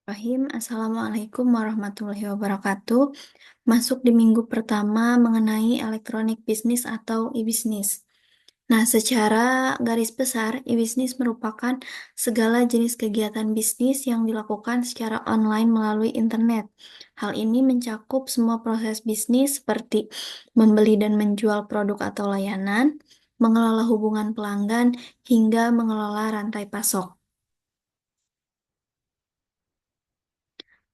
Assalamualaikum warahmatullahi wabarakatuh. Masuk di minggu pertama mengenai elektronik bisnis atau e-bisnis. Nah, secara garis besar, e-bisnis merupakan segala jenis kegiatan bisnis yang dilakukan secara online melalui internet. Hal ini mencakup semua proses bisnis seperti membeli dan menjual produk atau layanan, mengelola hubungan pelanggan, hingga mengelola rantai pasok.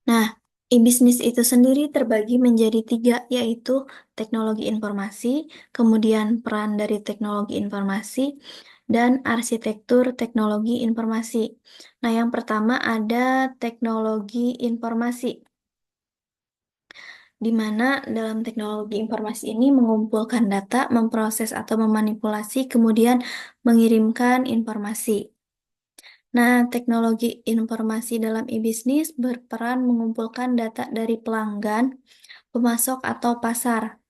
Nah, e-bisnis itu sendiri terbagi menjadi tiga, yaitu teknologi informasi, kemudian peran dari teknologi informasi, dan arsitektur teknologi informasi. Nah, yang pertama ada teknologi informasi, di mana dalam teknologi informasi ini mengumpulkan data, memproses atau memanipulasi, kemudian mengirimkan informasi. Nah, teknologi informasi dalam e-bisnis berperan mengumpulkan data dari pelanggan, pemasok atau pasar,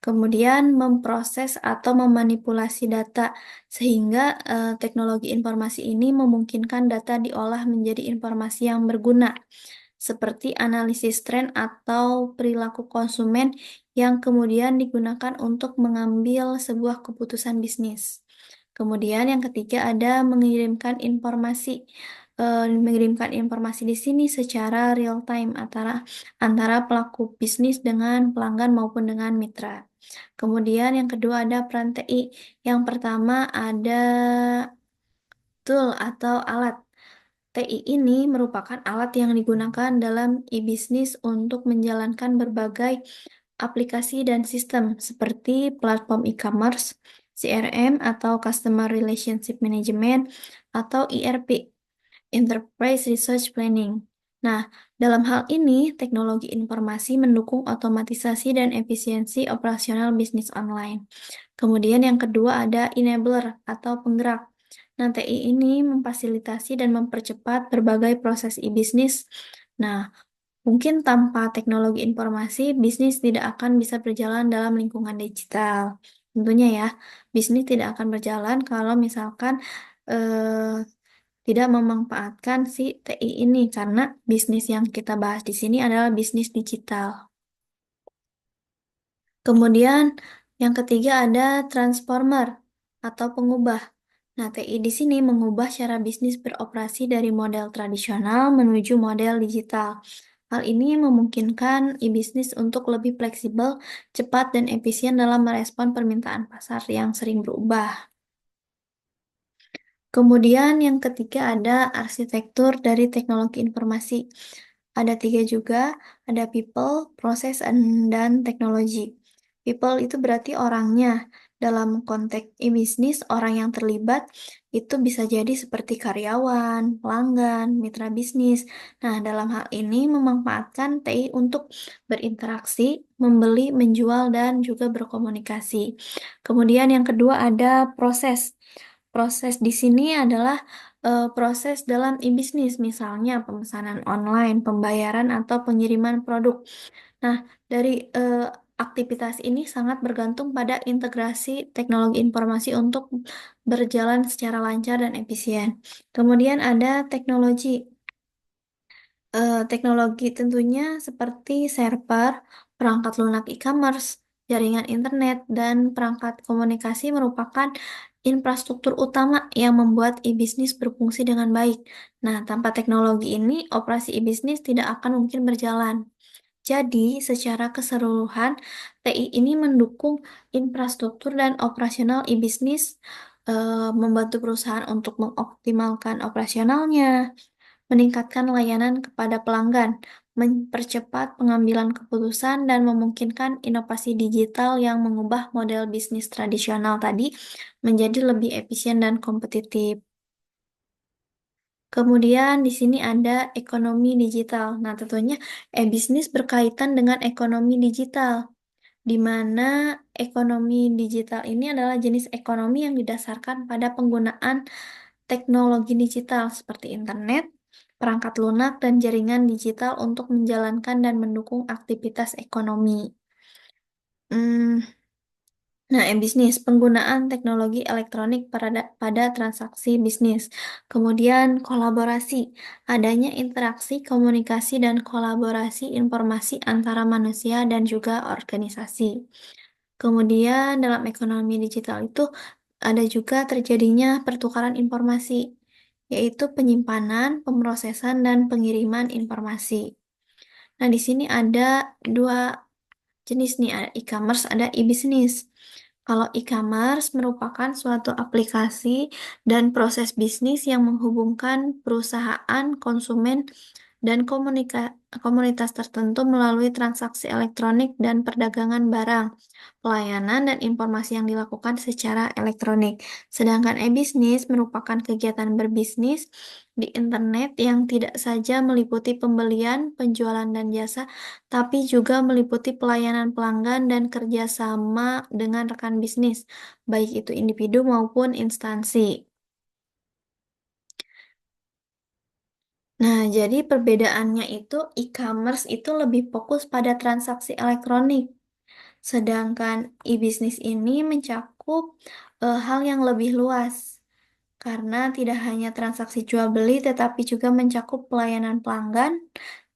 kemudian memproses atau memanipulasi data sehingga teknologi informasi ini memungkinkan data diolah menjadi informasi yang berguna, seperti analisis tren atau perilaku konsumen yang kemudian digunakan untuk mengambil sebuah keputusan bisnis. Kemudian yang ketiga ada mengirimkan informasi. Mengirimkan informasi di sini secara real time antara pelaku bisnis dengan pelanggan maupun dengan mitra. Kemudian yang kedua ada peran TI. Yang pertama ada tool atau alat. TI ini merupakan alat yang digunakan dalam e-bisnis untuk menjalankan berbagai aplikasi dan sistem seperti platform e-commerce, CRM atau Customer Relationship Management atau ERP, Enterprise Resource Planning. Nah, dalam hal ini, teknologi informasi mendukung otomatisasi dan efisiensi operasional bisnis online. Kemudian yang kedua ada enabler atau penggerak. Nah, TI ini memfasilitasi dan mempercepat berbagai proses e-bisnis. Nah, mungkin tanpa teknologi informasi, bisnis tidak akan bisa berjalan dalam lingkungan digital. Tentunya ya, bisnis tidak akan berjalan kalau misalkan tidak memanfaatkan si TI ini, karena bisnis yang kita bahas di sini adalah bisnis digital. Kemudian yang ketiga ada transformer atau pengubah. Nah, TI di sini mengubah cara bisnis beroperasi dari model tradisional menuju model digital. Hal ini memungkinkan e-bisnis untuk lebih fleksibel, cepat, dan efisien dalam merespon permintaan pasar yang sering berubah. Kemudian yang ketiga ada arsitektur dari teknologi informasi. Ada tiga juga, ada people, proses, dan teknologi. People itu berarti orangnya. Dalam konteks e-bisnis, orang yang terlibat itu bisa jadi seperti karyawan, pelanggan, mitra bisnis. Nah, dalam hal ini memanfaatkan TI untuk berinteraksi, membeli, menjual, dan juga berkomunikasi. Kemudian yang kedua ada proses. Proses di sini adalah proses dalam e-bisnis, misalnya pemesanan online, pembayaran, atau pengiriman produk. Nah, dari aktivitas ini sangat bergantung pada integrasi teknologi informasi untuk berjalan secara lancar dan efisien. Kemudian ada teknologi. Teknologi tentunya seperti server, perangkat lunak e-commerce, jaringan internet, dan perangkat komunikasi merupakan infrastruktur utama yang membuat e-bisnis berfungsi dengan baik. Nah, tanpa teknologi ini, operasi e-bisnis tidak akan mungkin berjalan. Jadi, secara keseluruhan, TI ini mendukung infrastruktur dan operasional e-bisnis, membantu perusahaan untuk mengoptimalkan operasionalnya, meningkatkan layanan kepada pelanggan, mempercepat pengambilan keputusan, dan memungkinkan inovasi digital yang mengubah model bisnis tradisional tadi menjadi lebih efisien dan kompetitif. Kemudian di sini ada ekonomi digital. Nah, tentunya e-bisnis berkaitan dengan ekonomi digital, di mana ekonomi digital ini adalah jenis ekonomi yang didasarkan pada penggunaan teknologi digital seperti internet, perangkat lunak, dan jaringan digital untuk menjalankan dan mendukung aktivitas ekonomi. Hmm, Nah, e-bisnis, penggunaan teknologi elektronik pada transaksi bisnis. Kemudian kolaborasi, adanya interaksi, komunikasi, dan kolaborasi informasi antara manusia dan juga organisasi. Kemudian dalam ekonomi digital itu ada juga terjadinya pertukaran informasi, yaitu penyimpanan, pemrosesan, dan pengiriman informasi. Nah, di sini ada dua jenis nih, ada e-commerce, ada e-bisnis. Kalau e-commerce merupakan suatu aplikasi dan proses bisnis yang menghubungkan perusahaan, konsumen, dan komunitas tertentu melalui transaksi elektronik dan perdagangan barang, pelayanan, dan informasi yang dilakukan secara elektronik. Sedangkan e-bisnis merupakan kegiatan berbisnis di internet yang tidak saja meliputi pembelian, penjualan, dan jasa, tapi juga meliputi pelayanan pelanggan dan kerjasama dengan rekan bisnis, baik itu individu maupun instansi. Nah, jadi perbedaannya itu e-commerce itu lebih fokus pada transaksi elektronik, sedangkan e-bisnis ini mencakup hal yang lebih luas, karena tidak hanya transaksi jual beli, tetapi juga mencakup pelayanan pelanggan.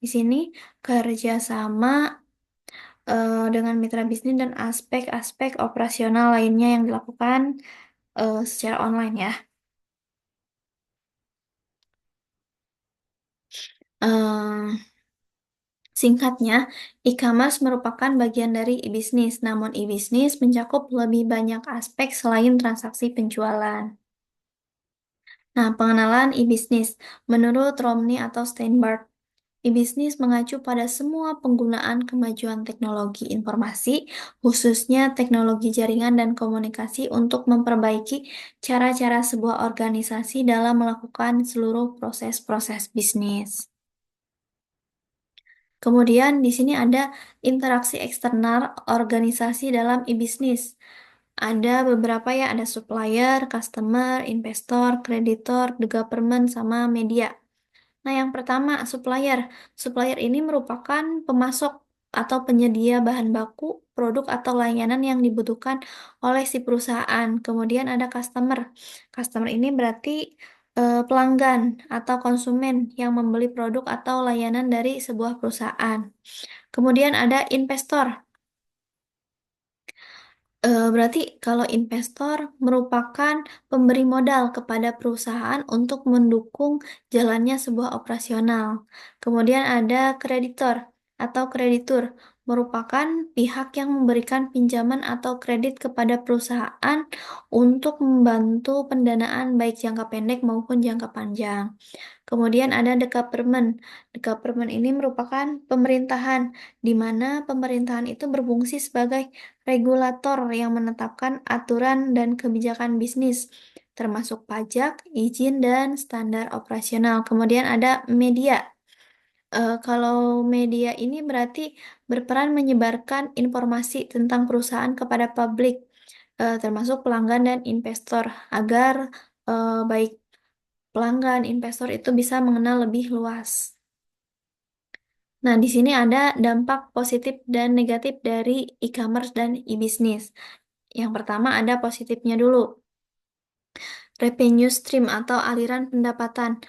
Di sini kerjasama dengan mitra bisnis dan aspek-aspek operasional lainnya yang dilakukan secara online ya. Eh, Singkatnya, e-commerce merupakan bagian dari e-bisnis, namun e-bisnis mencakup lebih banyak aspek selain transaksi penjualan. Nah, pengenalan e-bisnis. Menurut Romney atau Steinberg, e-bisnis mengacu pada semua penggunaan kemajuan teknologi informasi, khususnya teknologi jaringan dan komunikasi untuk memperbaiki cara-cara sebuah organisasi dalam melakukan seluruh proses-proses bisnis. Kemudian di sini ada interaksi eksternal organisasi dalam e-bisnis. Ada beberapa ya, ada supplier, customer, investor, kreditor, the government, sama media. Nah, yang pertama, supplier. Supplier ini merupakan pemasok atau penyedia bahan baku, produk atau layanan yang dibutuhkan oleh si perusahaan. Kemudian ada customer. Customer ini berarti pelanggan atau konsumen yang membeli produk atau layanan dari sebuah perusahaan. Kemudian ada investor. Berarti kalau investor merupakan pemberi modal kepada perusahaan untuk mendukung jalannya sebuah operasional. Kemudian ada kreditor atau kreditur, merupakan pihak yang memberikan pinjaman atau kredit kepada perusahaan untuk membantu pendanaan baik jangka pendek maupun jangka panjang. Kemudian ada the government. The government ini merupakan pemerintahan, di mana pemerintahan itu berfungsi sebagai regulator yang menetapkan aturan dan kebijakan bisnis, termasuk pajak, izin, dan standar operasional. Kemudian ada media. Kalau media ini berarti berperan menyebarkan informasi tentang perusahaan kepada publik, termasuk pelanggan dan investor, agar baik pelanggan, investor itu bisa mengenal lebih luas. Nah, di sini ada dampak positif dan negatif dari e-commerce dan e-bisnis. Yang pertama ada positifnya dulu. Revenue stream atau aliran pendapatan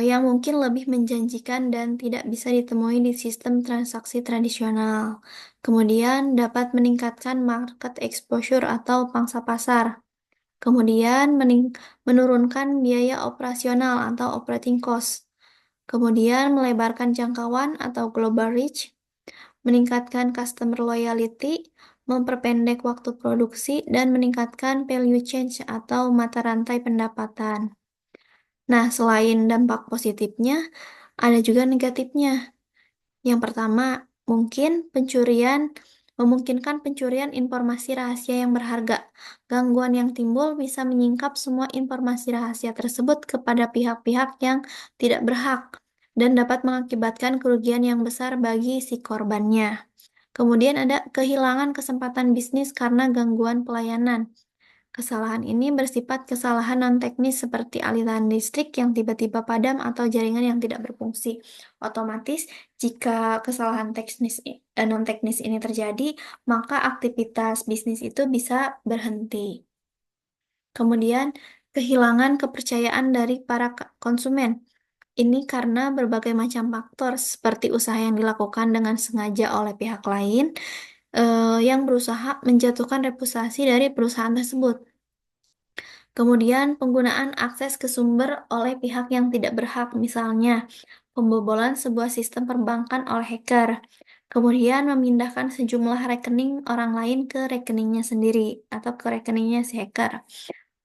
yang mungkin lebih menjanjikan dan tidak bisa ditemui di sistem transaksi tradisional. Kemudian dapat meningkatkan market exposure atau pangsa pasar. Kemudian menurunkan biaya operasional atau operating cost. Kemudian melebarkan jangkauan atau global reach, meningkatkan customer loyalty, memperpendek waktu produksi, dan meningkatkan value change atau mata rantai pendapatan. Nah, selain dampak positifnya, ada juga negatifnya. Yang pertama, memungkinkan pencurian informasi rahasia yang berharga. Gangguan yang timbul bisa menyingkap semua informasi rahasia tersebut kepada pihak-pihak yang tidak berhak dan dapat mengakibatkan kerugian yang besar bagi si korbannya. Kemudian ada kehilangan kesempatan bisnis karena gangguan pelayanan. Kesalahan ini bersifat kesalahan non-teknis seperti aliran listrik yang tiba-tiba padam atau jaringan yang tidak berfungsi. Otomatis, jika kesalahan non-teknis ini terjadi, maka aktivitas bisnis itu bisa berhenti. Kemudian, kehilangan kepercayaan dari para konsumen. Ini karena berbagai macam faktor seperti usaha yang dilakukan dengan sengaja oleh pihak lain yang berusaha menjatuhkan reputasi dari perusahaan tersebut. Kemudian penggunaan akses ke sumber oleh pihak yang tidak berhak, misalnya pembobolan sebuah sistem perbankan oleh hacker. Kemudian memindahkan sejumlah rekening orang lain ke rekeningnya sendiri atau ke rekeningnya si hacker.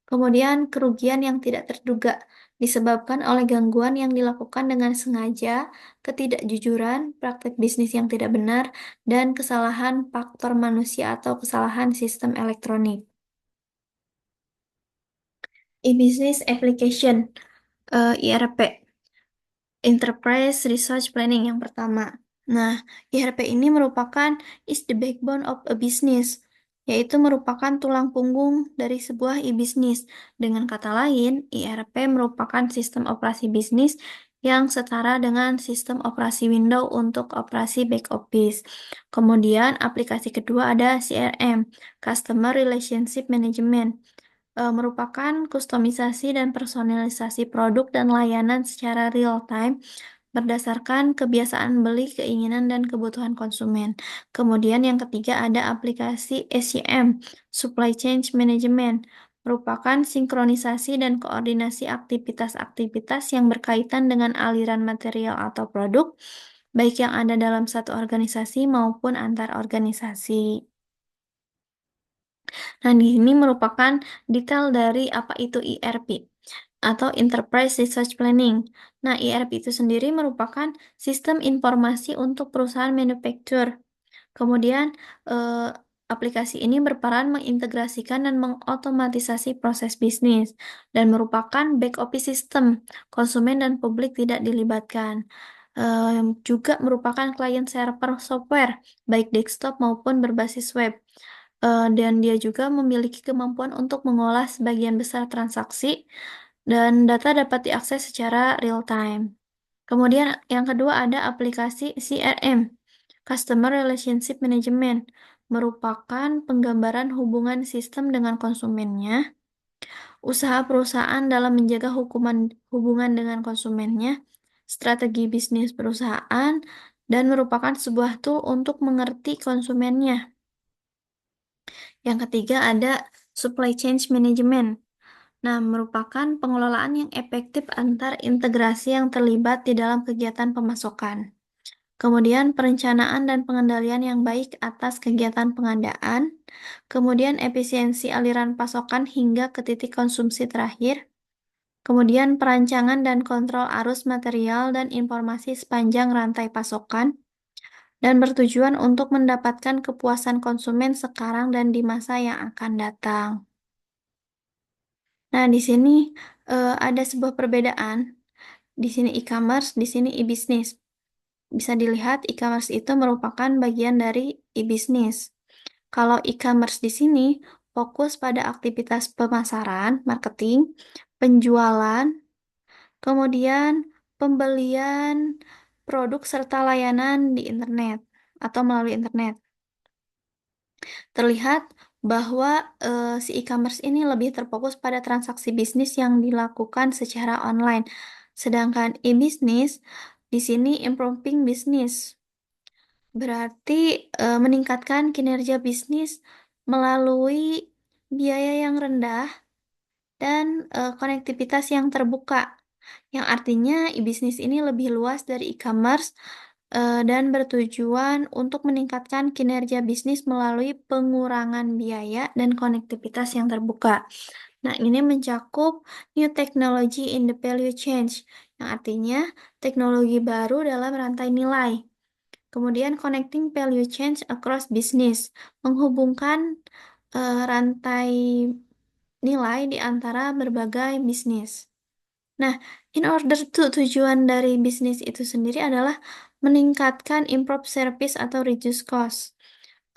Kemudian kerugian yang tidak terduga disebabkan oleh gangguan yang dilakukan dengan sengaja, ketidakjujuran, praktik bisnis yang tidak benar, dan kesalahan faktor manusia atau kesalahan sistem elektronik. E-business application, IRP. Enterprise Resource Planning yang pertama. Nah, IRP ini merupakan is the backbone of a business, yaitu merupakan tulang punggung dari sebuah e-business. Dengan kata lain, IRP merupakan sistem operasi bisnis yang setara dengan sistem operasi Windows untuk operasi back office. Kemudian, aplikasi kedua ada CRM, Customer Relationship Management, merupakan kustomisasi dan personalisasi produk dan layanan secara real time berdasarkan kebiasaan beli, keinginan, dan kebutuhan konsumen. Kemudian yang ketiga ada aplikasi SCM, Supply Chain Management, merupakan sinkronisasi dan koordinasi aktivitas-aktivitas yang berkaitan dengan aliran material atau produk, baik yang ada dalam satu organisasi maupun antar organisasi. Nah, ini merupakan detail dari apa itu ERP atau Enterprise Resource Planning. Nah, ERP itu sendiri merupakan sistem informasi untuk perusahaan manufaktur. Kemudian, aplikasi ini berperan mengintegrasikan dan mengotomatisasi proses bisnis dan merupakan back office system. Konsumen dan publik tidak dilibatkan. Juga merupakan client server software, baik desktop maupun berbasis web. Dan dia juga memiliki kemampuan untuk mengolah sebagian besar transaksi dan data dapat diakses secara real time. Kemudian yang kedua ada aplikasi CRM, Customer Relationship Management, merupakan penggambaran hubungan sistem dengan konsumennya, usaha perusahaan dalam menjaga hubungan dengan konsumennya, strategi bisnis perusahaan, dan merupakan sebuah tool untuk mengerti konsumennya. Yang ketiga ada Supply Chain Management. Nah, merupakan pengelolaan yang efektif antar integrasi yang terlibat di dalam kegiatan pemasokan. Kemudian perencanaan dan pengendalian yang baik atas kegiatan pengadaan. Kemudian efisiensi aliran pasokan hingga ke titik konsumsi terakhir. Kemudian perancangan dan kontrol arus material dan informasi sepanjang rantai pasokan. Dan bertujuan untuk mendapatkan kepuasan konsumen sekarang dan di masa yang akan datang. Nah, di sini ada sebuah perbedaan. Di sini e-commerce, di sini e-business. Bisa dilihat e-commerce itu merupakan bagian dari e-business. Kalau e-commerce di sini fokus pada aktivitas pemasaran, marketing, penjualan, kemudian pembelian produk serta layanan di internet atau melalui internet. Terlihat bahwa si e-commerce ini lebih terfokus pada transaksi bisnis yang dilakukan secara online. Sedangkan e-business di sini improving business. Berarti meningkatkan kinerja bisnis melalui biaya yang rendah dan konektivitas yang terbuka. Yang artinya e-business ini lebih luas dari e-commerce dan bertujuan untuk meningkatkan kinerja bisnis melalui pengurangan biaya dan konektivitas yang terbuka. Nah, ini mencakup new technology in the value chain, yang artinya teknologi baru dalam rantai nilai. Kemudian connecting value chain across business, menghubungkan rantai nilai di antara berbagai bisnis. Nah, in order to tujuan dari bisnis itu sendiri adalah meningkatkan improve service atau reduce cost,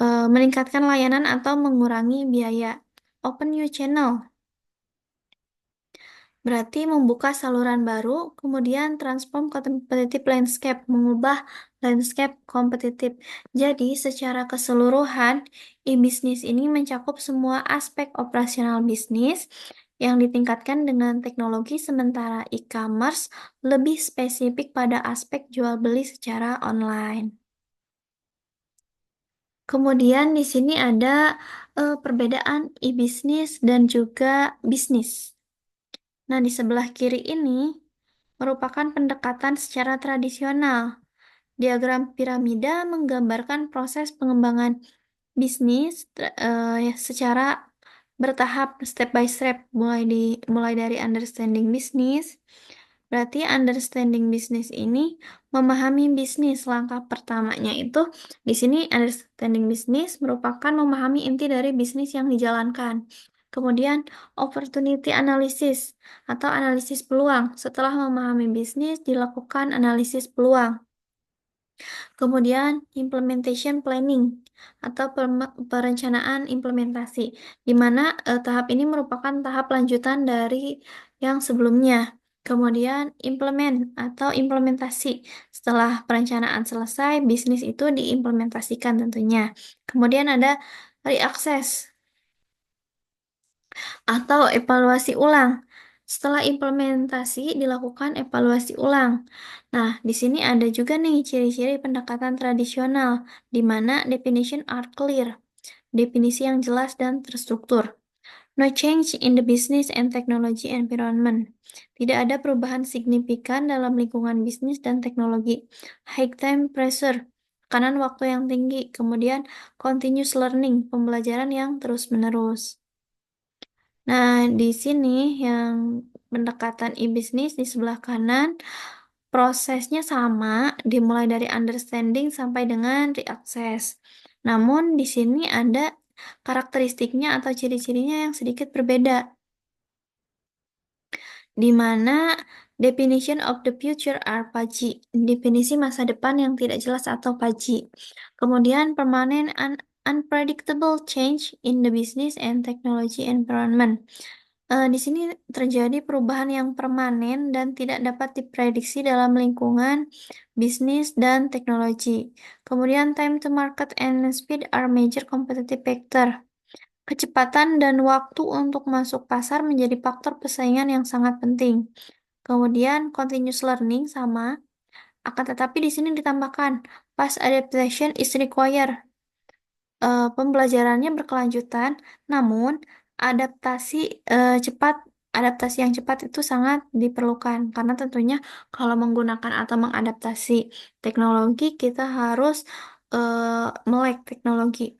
meningkatkan layanan atau mengurangi biaya, open new channel. Berarti membuka saluran baru, kemudian transform competitive landscape, mengubah landscape kompetitif. Jadi, secara keseluruhan, e-bisnis ini mencakup semua aspek operasional bisnis yang ditingkatkan dengan teknologi, sementara e-commerce lebih spesifik pada aspek jual beli secara online. Kemudian di sini ada perbedaan e-bisnis dan juga bisnis. Nah, di sebelah kiri ini merupakan pendekatan secara tradisional. Diagram piramida menggambarkan proses pengembangan bisnis secara bertahap, step by step, mulai dari understanding bisnis. Berarti understanding bisnis ini memahami bisnis. Langkah pertamanya itu di sini understanding bisnis merupakan memahami inti dari bisnis yang dijalankan. Kemudian opportunity analysis atau analisis peluang. Setelah memahami bisnis, dilakukan analisis peluang. Kemudian implementation planning atau perencanaan implementasi, di mana tahap ini merupakan tahap lanjutan dari yang sebelumnya. Kemudian implement atau implementasi. Setelah perencanaan selesai, bisnis itu diimplementasikan tentunya. Kemudian ada reaccess atau evaluasi ulang. Setelah implementasi, dilakukan evaluasi ulang. Nah, di sini ada juga nih ciri-ciri pendekatan tradisional, di mana definition are clear, definisi yang jelas dan terstruktur. No change in the business and technology environment. Tidak ada perubahan signifikan dalam lingkungan bisnis dan teknologi. High time pressure, tekanan waktu yang tinggi. Kemudian continuous learning, pembelajaran yang terus-menerus. Nah, di sini yang pendekatan e-bisnis di sebelah kanan, prosesnya sama, dimulai dari understanding sampai dengan reaccess. Namun, di sini ada karakteristiknya atau ciri-cirinya yang sedikit berbeda, di mana definition of the future are fuzzy, definisi masa depan yang tidak jelas atau fuzzy. Kemudian, permanent and unpredictable change in the business and technology environment. Di sini terjadi perubahan yang permanen dan tidak dapat diprediksi dalam lingkungan bisnis dan teknologi. Kemudian time to market and speed are major competitive factor. Kecepatan dan waktu untuk masuk pasar menjadi faktor persaingan yang sangat penting. Kemudian continuous learning sama, akan tetapi di sini ditambahkan fast adaptation is required. Pembelajarannya berkelanjutan, namun adaptasi cepat, adaptasi yang cepat itu sangat diperlukan karena tentunya kalau menggunakan atau mengadaptasi teknologi kita harus melek teknologi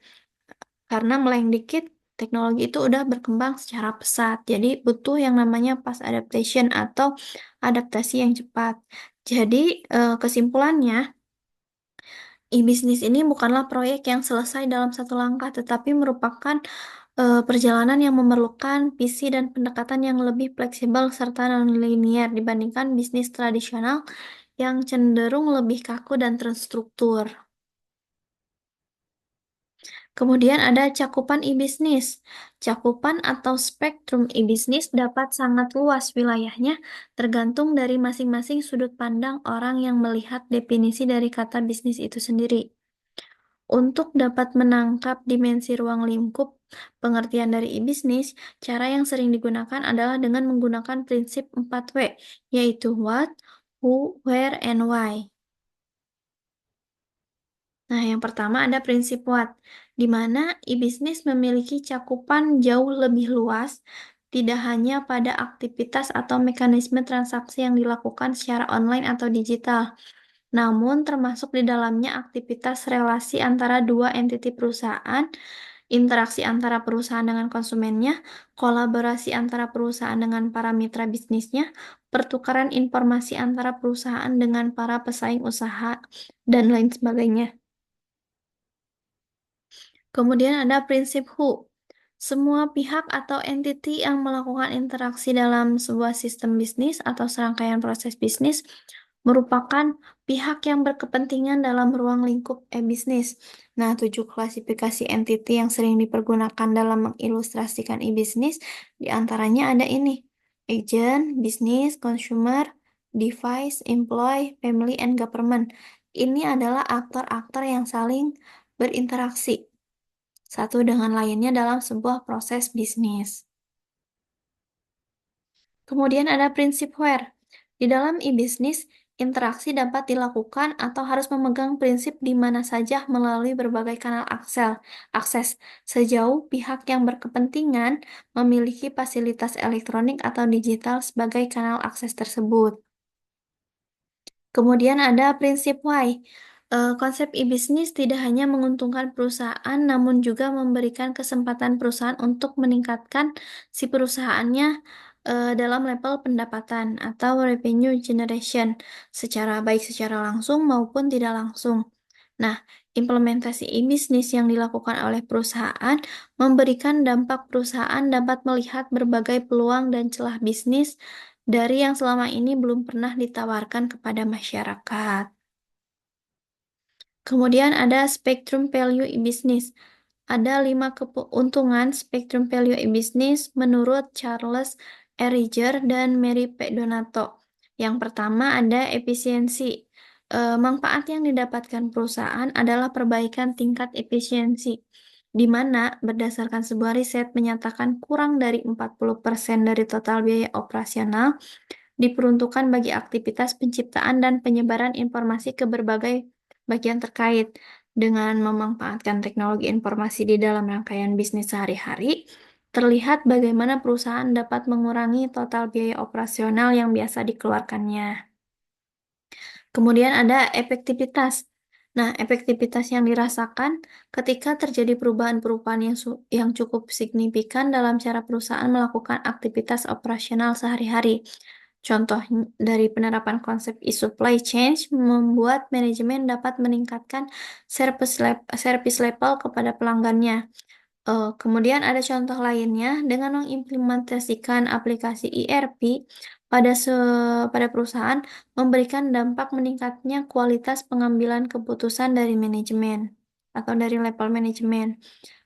karena meleng dikit teknologi itu udah berkembang secara pesat. Jadi butuh yang namanya fast adaptation atau adaptasi yang cepat. Jadi kesimpulannya e-bisnis ini bukanlah proyek yang selesai dalam satu langkah, tetapi merupakan perjalanan yang memerlukan visi dan pendekatan yang lebih fleksibel serta non-linear dibandingkan bisnis tradisional yang cenderung lebih kaku dan terstruktur. Kemudian ada cakupan e-bisnis. Cakupan atau spektrum e-bisnis dapat sangat luas wilayahnya, tergantung dari masing-masing sudut pandang orang yang melihat definisi dari kata bisnis itu sendiri. Untuk dapat menangkap dimensi ruang lingkup pengertian dari e-bisnis, cara yang sering digunakan adalah dengan menggunakan prinsip 4W, yaitu what, who, where, and why. Nah, yang pertama ada prinsip what, di mana e-bisnis memiliki cakupan jauh lebih luas, tidak hanya pada aktivitas atau mekanisme transaksi yang dilakukan secara online atau digital, namun termasuk di dalamnya aktivitas relasi antara dua entiti perusahaan, interaksi antara perusahaan dengan konsumennya, kolaborasi antara perusahaan dengan para mitra bisnisnya, pertukaran informasi antara perusahaan dengan para pesaing usaha, dan lain sebagainya. Kemudian ada prinsip who. Semua pihak atau entiti yang melakukan interaksi dalam sebuah sistem bisnis atau serangkaian proses bisnis merupakan pihak yang berkepentingan dalam ruang lingkup e-bisnis. Nah, 7 klasifikasi entity yang sering dipergunakan dalam mengilustrasikan e-bisnis, diantaranya ada ini: agent, business, consumer, device, employee, family, and government. Ini adalah aktor-aktor yang saling berinteraksi satu dengan lainnya dalam sebuah proses bisnis. Kemudian ada prinsip where. Di dalam e-bisnis, interaksi dapat dilakukan atau harus memegang prinsip di mana saja melalui berbagai kanal akses, sejauh pihak yang berkepentingan memiliki fasilitas elektronik atau digital sebagai kanal akses tersebut. Kemudian ada prinsip why. Konsep e-bisnis tidak hanya menguntungkan perusahaan, namun juga memberikan kesempatan perusahaan untuk meningkatkan si perusahaannya dalam level pendapatan atau revenue generation, baik secara langsung maupun tidak langsung. Nah, implementasi e-bisnis yang dilakukan oleh perusahaan memberikan dampak perusahaan dapat melihat berbagai peluang dan celah bisnis dari yang selama ini belum pernah ditawarkan kepada masyarakat. Kemudian ada spectrum value e-business. Ada 5 keuntungan spectrum value e-business menurut Charles Erriger dan Mary P. Donato. Yang pertama ada efisiensi. Manfaat yang didapatkan perusahaan adalah perbaikan tingkat efisiensi, di mana berdasarkan sebuah riset menyatakan kurang dari 40% dari total biaya operasional diperuntukkan bagi aktivitas penciptaan dan penyebaran informasi ke berbagai bagian terkait. Dengan memanfaatkan teknologi informasi di dalam rangkaian bisnis sehari-hari, terlihat bagaimana perusahaan dapat mengurangi total biaya operasional yang biasa dikeluarkannya. Kemudian ada efektivitas. Nah, efektivitas yang dirasakan ketika terjadi perubahan-perubahan yang cukup signifikan dalam cara perusahaan melakukan aktivitas operasional sehari-hari. Contoh dari penerapan konsep e-supply chain membuat manajemen dapat meningkatkan service level kepada pelanggannya. Kemudian ada contoh lainnya, dengan mengimplementasikan aplikasi ERP pada perusahaan memberikan dampak meningkatnya kualitas pengambilan keputusan dari manajemen atau dari level manajemen.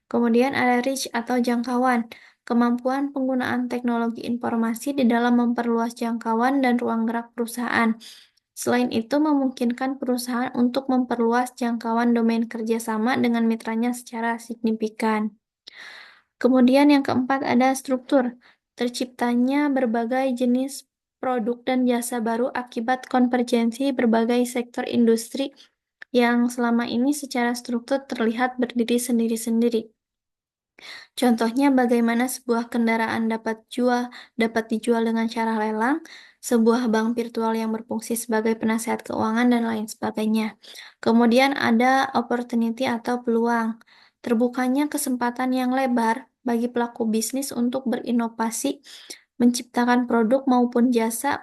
Kemudian ada reach atau jangkauan, kemampuan penggunaan teknologi informasi di dalam memperluas jangkauan dan ruang gerak perusahaan. Selain itu, memungkinkan perusahaan untuk memperluas jangkauan domain kerjasama dengan mitranya secara signifikan. Kemudian yang keempat ada struktur. Terciptanya berbagai jenis produk dan jasa baru akibat konvergensi berbagai sektor industri yang selama ini secara struktur terlihat berdiri sendiri-sendiri. Contohnya bagaimana sebuah kendaraan dapat dijual dengan cara lelang, sebuah bank virtual yang berfungsi sebagai penasehat keuangan, dan lain sebagainya. Kemudian ada opportunity atau peluang. Terbukanya kesempatan yang lebar bagi pelaku bisnis untuk berinovasi, menciptakan produk maupun jasa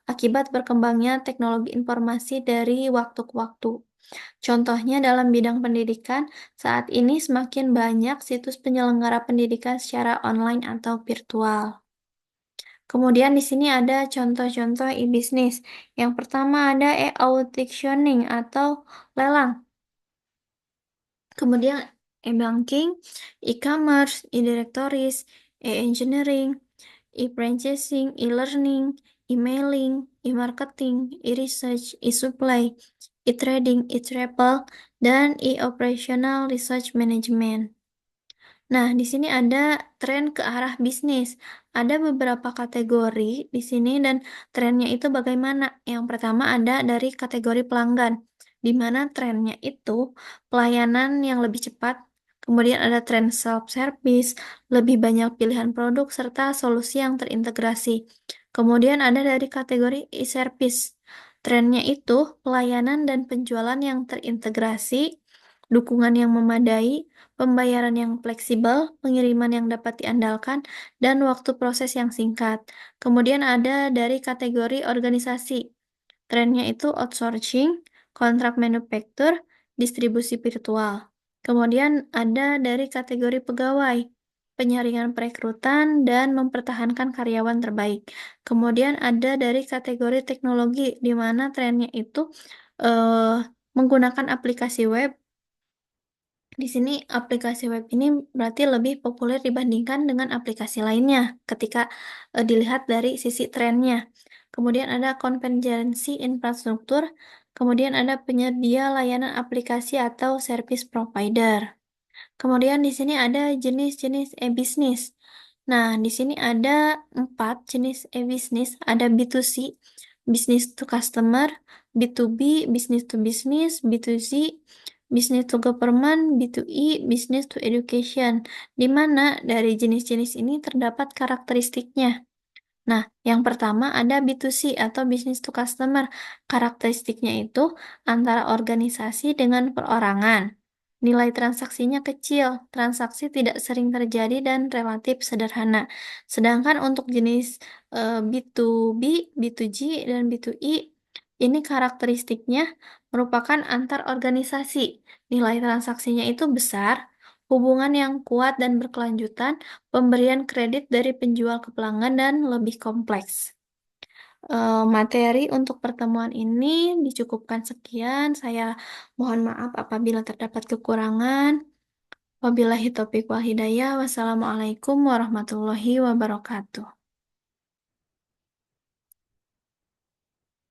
akibat berkembangnya teknologi informasi dari waktu ke waktu. Contohnya dalam bidang pendidikan, saat ini semakin banyak situs penyelenggara pendidikan secara online atau virtual. Kemudian di sini ada contoh-contoh e-bisnis. Yang pertama ada e-auctioning atau lelang. Kemudian e-banking, e-commerce, e-directories, e-engineering, e-franchising, e-learning, e-mailing, e-marketing, e-research, e-supply, e-trading, e-travel, dan e-operational research management. Nah, di sini ada tren ke arah bisnis. Ada beberapa kategori di sini dan trennya itu bagaimana? Yang pertama ada dari kategori pelanggan, di mana trennya itu pelayanan yang lebih cepat. Kemudian ada tren self-service, lebih banyak pilihan produk serta solusi yang terintegrasi. Kemudian ada dari kategori e-service. Trennya itu pelayanan dan penjualan yang terintegrasi, dukungan yang memadai, pembayaran yang fleksibel, pengiriman yang dapat diandalkan, dan waktu proses yang singkat. Kemudian ada dari kategori organisasi. Trennya itu outsourcing, kontrak manufaktur, distribusi virtual. Kemudian ada dari kategori pegawai. penyaringan perekrutan, dan mempertahankan karyawan terbaik. Kemudian ada dari kategori teknologi, di mana trennya itu menggunakan aplikasi web. Di sini aplikasi web ini berarti lebih populer dibandingkan dengan aplikasi lainnya ketika dilihat dari sisi trennya. Kemudian ada konvergensi infrastruktur, kemudian ada penyedia layanan aplikasi atau service provider. Kemudian di sini ada jenis-jenis e-bisnis. Nah, di sini ada 4 jenis e-bisnis, ada B2C, business to customer, B2B, business to business, B2C, business to government, B2E, business to education, di mana dari jenis-jenis ini terdapat karakteristiknya. Nah, yang pertama ada B2C atau business to customer. Karakteristiknya itu antara organisasi dengan perorangan. Nilai transaksinya kecil, transaksi tidak sering terjadi dan relatif sederhana. Sedangkan untuk jenis B2B, B2G, dan B2E, ini karakteristiknya merupakan antar organisasi. Nilai transaksinya itu besar, hubungan yang kuat dan berkelanjutan, pemberian kredit dari penjual ke pelanggan, dan lebih kompleks. Materi untuk pertemuan ini dicukupkan sekian. Saya mohon maaf apabila terdapat kekurangan. Wabillahi taufiq wal hidayah. Wassalamualaikum warahmatullahi wabarakatuh.